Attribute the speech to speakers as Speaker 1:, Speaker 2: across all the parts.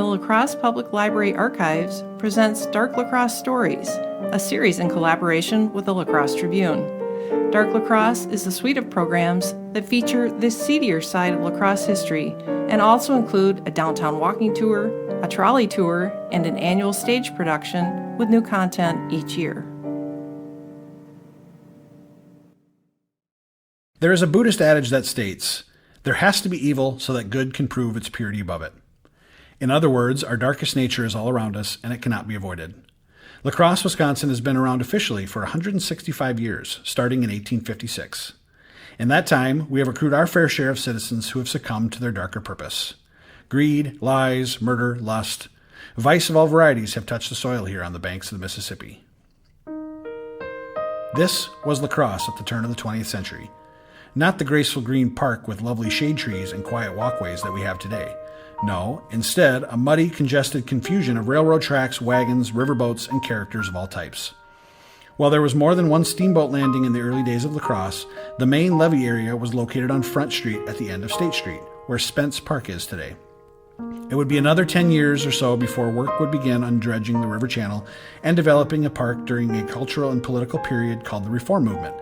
Speaker 1: the La Crosse Public Library Archives presents Dark La Crosse Stories, a series in collaboration with the La Crosse Tribune. Dark La Crosse is a suite of programs that feature the seedier side of La Crosse history and also include a downtown walking tour, a trolley tour, and an annual stage production with new content each year.
Speaker 2: There is a Buddhist adage that states, "There has to be evil so that good can prove its purity above it." In other words, our darkest nature is all around us and it cannot be avoided. La Crosse, Wisconsin has been around officially for 165 years, starting in 1856. In that time, we have accrued our fair share of citizens who have succumbed to their darker purpose. Greed, lies, murder, lust, vice of all varieties have touched the soil here on the banks of the Mississippi. This was La Crosse at the turn of the 20th century. Not the graceful green park with lovely shade trees and quiet walkways that we have today. No, instead, a muddy, congested confusion of railroad tracks, wagons, riverboats, and characters of all types. While there was more than one steamboat landing in the early days of La Crosse, the main levee area was located on Front Street at the end of State Street, where Spence Park is today. It would be another 10 years or so before work would begin on dredging the river channel and developing a park during a cultural and political period called the Reform Movement,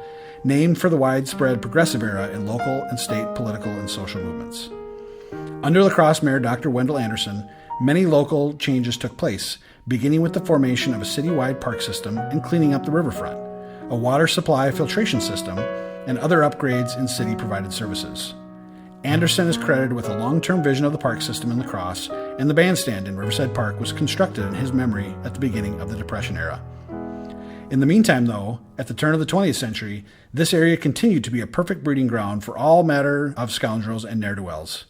Speaker 2: named for the widespread progressive era in local and state political and social movements. Under La Crosse Mayor Dr. Wendell Anderson, many local changes took place, beginning with the formation of a citywide park system and cleaning up the riverfront, a water supply filtration system, and other upgrades in city-provided services. Anderson is credited with a long-term vision of the park system in La Crosse, and the bandstand in Riverside Park was constructed in his memory at the beginning of the Depression era. In the meantime, though, at the turn of the 20th century, this area continued to be a perfect breeding ground for all manner of scoundrels and ne'er-do-wells.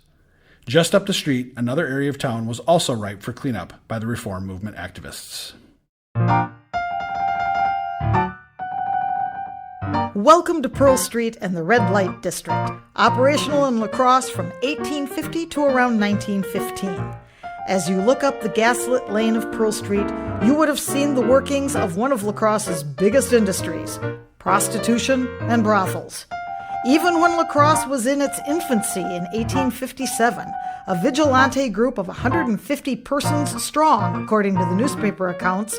Speaker 2: Just up the street, another area of town was also ripe for cleanup by the Reform Movement activists.
Speaker 3: Welcome to Pearl Street and the Red Light District, operational in La Crosse from 1850 to around 1915. As you look up the gaslit lane of Pearl Street, you would have seen the workings of one of La Crosse's biggest industries, prostitution and brothels. Even when La Crosse was in its infancy in 1857, a vigilante group of 150 persons strong, according to the newspaper accounts,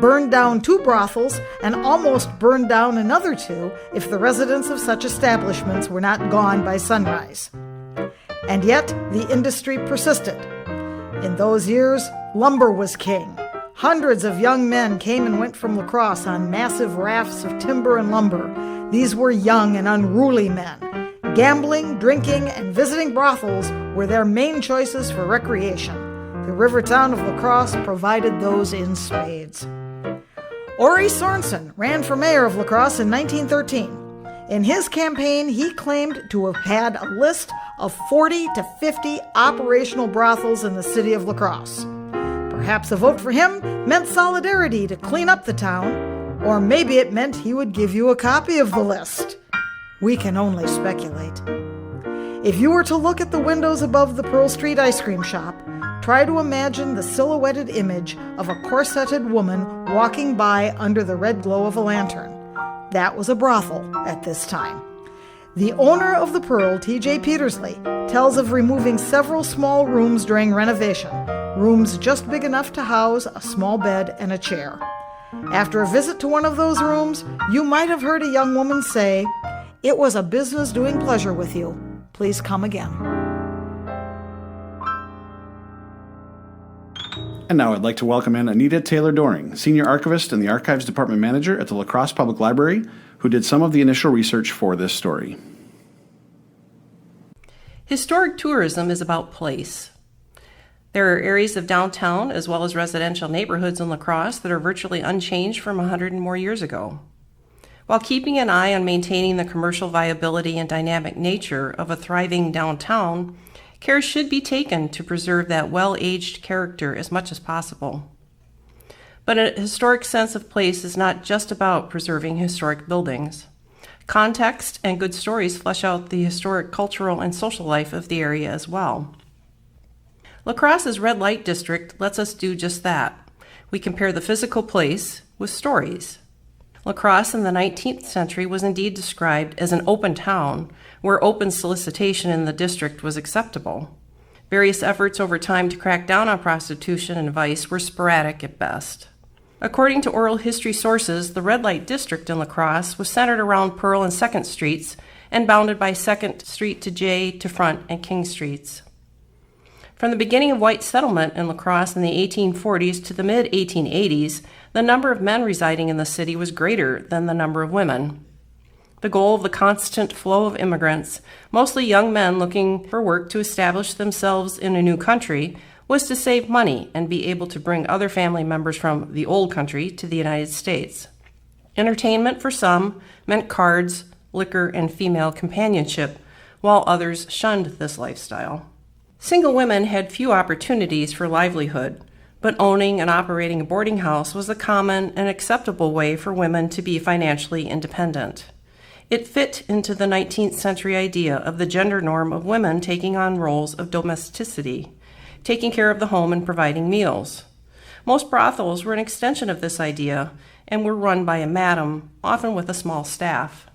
Speaker 3: burned down 2 brothels and almost burned down another 2 if the residents of such establishments were not gone by sunrise. And yet, the industry persisted. In those years, lumber was king. Hundreds of young men came and went from La Crosse on massive rafts of timber and lumber. These were young and unruly men. Gambling, drinking, and visiting brothels were their main choices for recreation. The river town of La Crosse provided those in spades. Ori Sorensen ran for mayor of La Crosse in 1913. In his campaign, he claimed to have had a list of 40 to 50 operational brothels in the city of La Crosse. Perhaps a vote for him meant solidarity to clean up the town, or maybe it meant he would give you a copy of the list. We can only speculate. If you were to look at the windows above the Pearl Street ice cream shop, try to imagine the silhouetted image of a corseted woman walking by under the red glow of a lantern. That was a brothel at this time. The owner of the Pearl, T.J. Petersley, tells of removing several small rooms during renovation, rooms just big enough to house a small bed and a chair. After a visit to one of those rooms, you might have heard a young woman say, "It was a business doing pleasure with you. Please come again."
Speaker 2: And now I'd like to welcome in Anita Taylor-Doring, Senior Archivist and the Archives Department Manager at the La Crosse Public Library, who did some of the initial research for this story.
Speaker 1: Historic tourism is about place. There are areas of downtown as well as residential neighborhoods in La Crosse that are virtually unchanged from 100 and more years ago. While keeping an eye on maintaining the commercial viability and dynamic nature of a thriving downtown, care should be taken to preserve that well-aged character as much as possible. But a historic sense of place is not just about preserving historic buildings. Context and good stories flesh out the historic cultural and social life of the area as well. La Crosse's Red Light District lets us do just that. We compare the physical place with stories. La Crosse in the 19th century was indeed described as an open town where open solicitation in the district was acceptable. Various efforts over time to crack down on prostitution and vice were sporadic at best. According to oral history sources, the red light district in La Crosse was centered around Pearl and 2nd Streets and bounded by 2nd Street to J to Front and King Streets. From the beginning of white settlement in La Crosse in the 1840s to the mid-1880s, the number of men residing in the city was greater than the number of women. The goal of the constant flow of immigrants, mostly young men looking for work to establish themselves in a new country, was to save money and be able to bring other family members from the old country to the United States. Entertainment for some meant cards, liquor, and female companionship, while others shunned this lifestyle. Single women had few opportunities for livelihood, but owning and operating a boarding house was a common and acceptable way for women to be financially independent. It fit into the 19th century idea of the gender norm of women taking on roles of domesticity, taking care of the home and providing meals. Most brothels were an extension of this idea and were run by a madam, often with a small staff.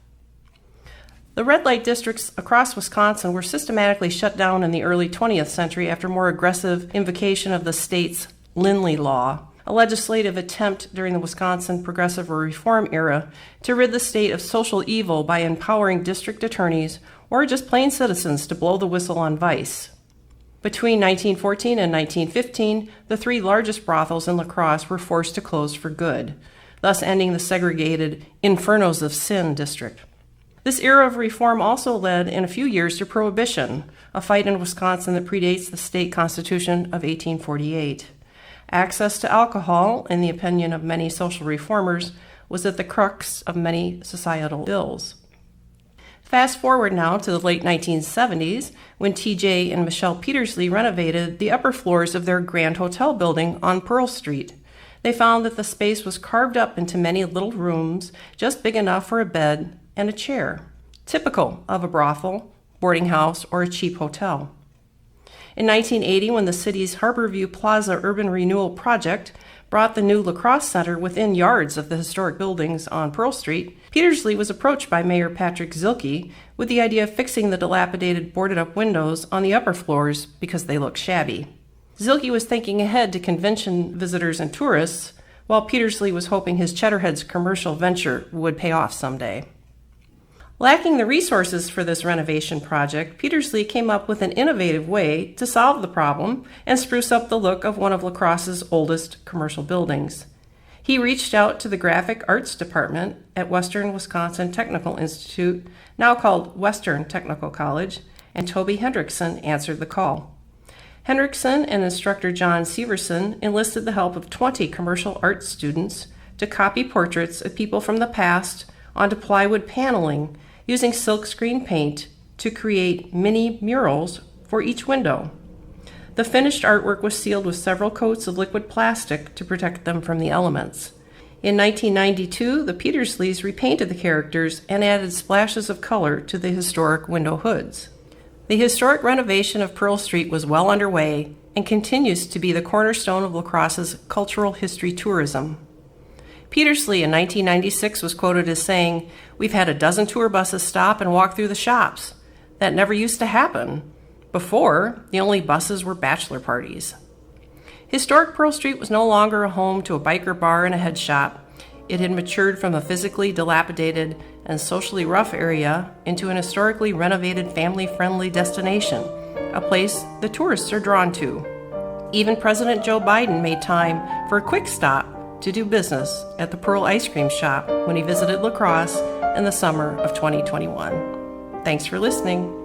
Speaker 1: The red light districts across Wisconsin were systematically shut down in the early 20th century after more aggressive invocation of the state's Lindley Law, a legislative attempt during the Wisconsin Progressive Reform era to rid the state of social evil by empowering district attorneys or just plain citizens to blow the whistle on vice. Between 1914 and 1915, the 3 largest brothels in La Crosse were forced to close for good, thus ending the segregated Infernos of Sin district. This era of reform also led in a few years to Prohibition, a fight in Wisconsin that predates the state constitution of 1848. Access to alcohol, in the opinion of many social reformers, was at the crux of many societal ills. Fast forward now to the late 1970s, when TJ and Michelle Petersley renovated the upper floors of their Grand Hotel building on Pearl Street. They found that the space was carved up into many little rooms, just big enough for a bed and a chair, typical of a brothel, boarding house, or a cheap hotel. In 1980, when the city's Harborview Plaza Urban Renewal Project brought the new La Crosse Center within yards of the historic buildings on Pearl Street, Petersley was approached by Mayor Patrick Zielke with the idea of fixing the dilapidated boarded-up windows on the upper floors because they looked shabby. Zielke was thinking ahead to convention visitors and tourists, while Petersley was hoping his Cheddarhead's commercial venture would pay off someday. Lacking the resources for this renovation project, Petersley came up with an innovative way to solve the problem and spruce up the look of one of La Crosse's oldest commercial buildings. He reached out to the Graphic Arts Department at Western Wisconsin Technical Institute, now called Western Technical College, and Toby Hendrickson answered the call. Hendrickson and instructor John Severson enlisted the help of 20 commercial arts students to copy portraits of people from the past onto plywood paneling using silkscreen paint to create mini murals for each window. The finished artwork was sealed with several coats of liquid plastic to protect them from the elements. In 1992, the Petersleys repainted the characters and added splashes of color to the historic window hoods. The historic renovation of Pearl Street was well underway and continues to be the cornerstone of La Crosse's cultural history tourism. Petersley in 1996 was quoted as saying, "We've had a dozen tour buses stop and walk through the shops. That never used to happen. Before, the only buses were bachelor parties." Historic Pearl Street was no longer a home to a biker bar and a head shop. It had matured from a physically dilapidated and socially rough area into an historically renovated, family-friendly destination, a place the tourists are drawn to. Even President Joe Biden made time for a quick stop to do business at the Pearl Ice Cream Shop when he visited La Crosse in the summer of 2021. Thanks for listening.